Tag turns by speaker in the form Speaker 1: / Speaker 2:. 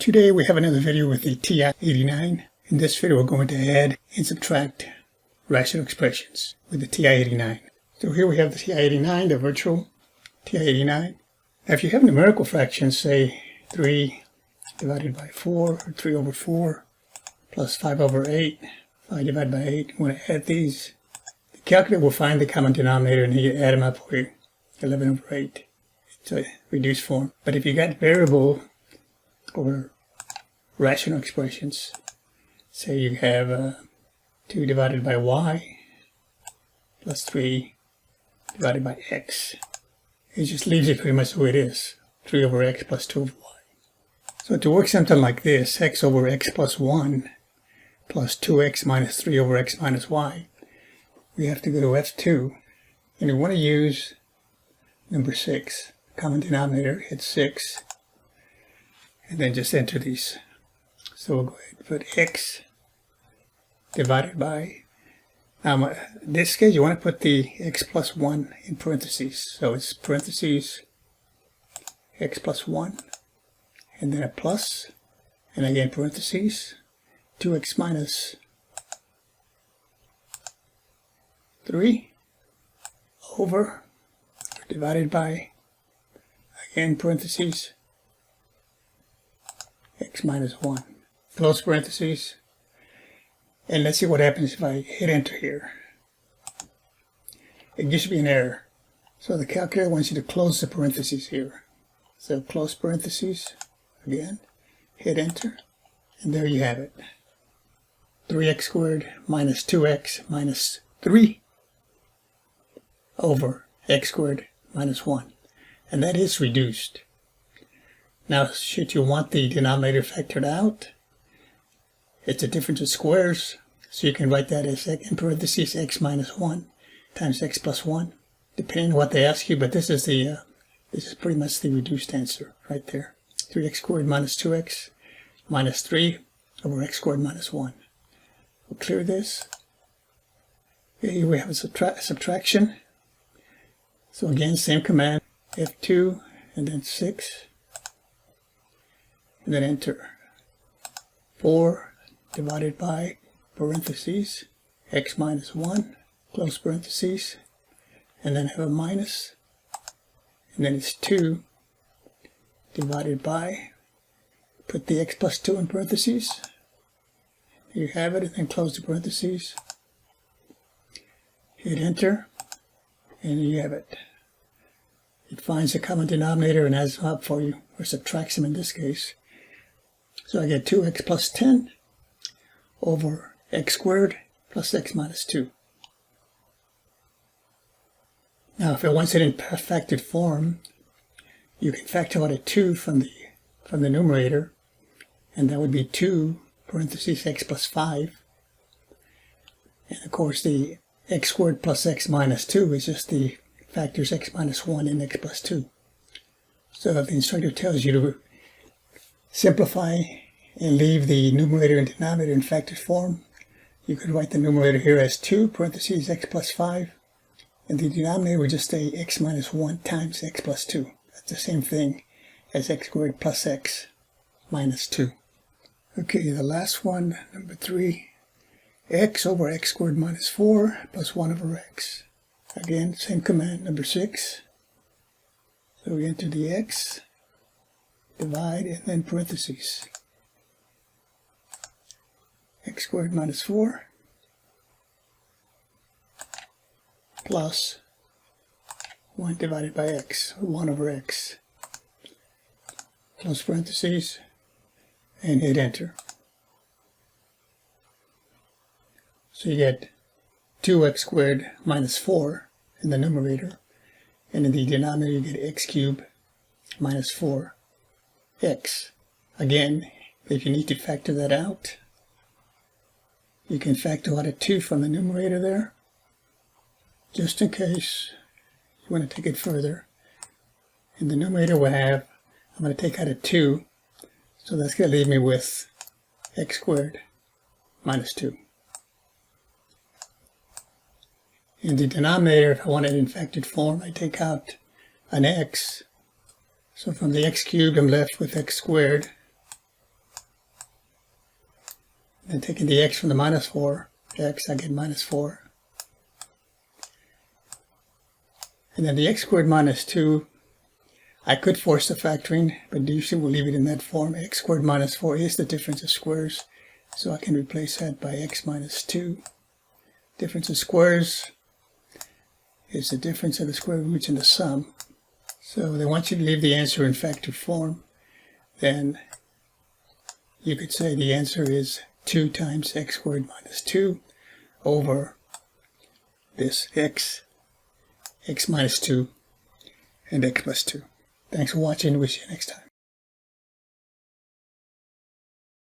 Speaker 1: Today we have another video with the TI-89. In this video we're going to add and subtract rational expressions with the TI-89. So here we have the TI-89, the virtual TI-89. Now if you have numerical fractions, say 3 divided by 4, or 3 over 4, plus 5 over 8, 5 divided by 8, you want to add these. The calculator will find the common denominator and you add them up for you, 11 over 8. It's a reduced form. But if you got variable or rational expressions, say you have 2 divided by y plus 3 divided by x. It just leaves it pretty much the way it is, 3 over x plus 2 over y. So to work something like this, x over x plus 1 plus 2x minus 3 over x minus y, we have to go to F2, and we want to use number 6. Common denominator, hit 6, and then just enter these. So we'll go ahead and put x divided by, now in this case you want to put the x plus 1 in parentheses. So it's parentheses x plus 1, and then a plus, and again parentheses, 2x minus 3 over, divided by, again parentheses, x minus 1, close parentheses, and let's see what happens if I hit enter here. It gives me an error. So the calculator wants you to close the parentheses here. So close parentheses, again, hit enter, and there you have it. 3x squared minus 2x minus 3 over x squared minus 1. And that is reduced. Now, should you want the denominator factored out, it's a difference of squares, so you can write that as in parentheses x minus 1 times x plus 1, depending on what they ask you. But this is pretty much the reduced answer right there. 3x squared minus 2x minus 3 over x squared minus 1. We'll clear this. Here we have a subtraction. So again, same command, F2, and then 6, and then enter. 4 divided by parentheses, x minus 1, close parentheses, and then have a minus, and then it's 2 divided by, put the x plus 2 in parentheses, you have it, and then close the parentheses, hit enter, and you have it. It finds the common denominator and adds them up for you, or subtracts them in this case. So I get 2x plus 10 over x squared plus x minus 2. Now if it wants it in factored form, you can factor out a 2 from the numerator, and that would be 2 parentheses x plus 5. And of course the x squared plus x minus 2 is just the factors x minus 1 and x plus 2. So if the instructor tells you to simplify and leave the numerator and denominator in factored form, you could write the numerator here as 2 parentheses x plus 5, and the denominator would just say x minus 1 times x plus 2. That's the same thing as x squared plus x minus 2. Okay, the last one, number 3. X over x squared minus 4 plus 1 over x. Again, same command, number 6. So we enter the x, divide, and then parentheses. X squared minus 4 plus 1 divided by x, 1 over x. Close parentheses, and hit enter. So you get 2x squared minus 4 in the numerator, and in the denominator you get x cubed minus 4x. Again, if you need to factor that out, you can factor out a 2 from the numerator there, just in case you want to take it further. In the numerator we'll have, I'm going to take out a 2, so that's going to leave me with x squared minus 2. In the denominator, if I want it in factored form, I take out an x, So from the x cubed, I'm left with x squared And taking the x from the minus 4, x, I get minus 4. And then the x squared minus 2, I could force the factoring, but usually we'll leave it in that form. X squared minus 4 is the difference of squares, so I can replace that by x minus 2. Difference of squares is the difference of the square roots and the sum. So they want you to leave the answer in factor form. Then you could say the answer is 2 times x squared minus 2 over this x minus 2, and x plus 2. Thanks for watching. Wish you next time.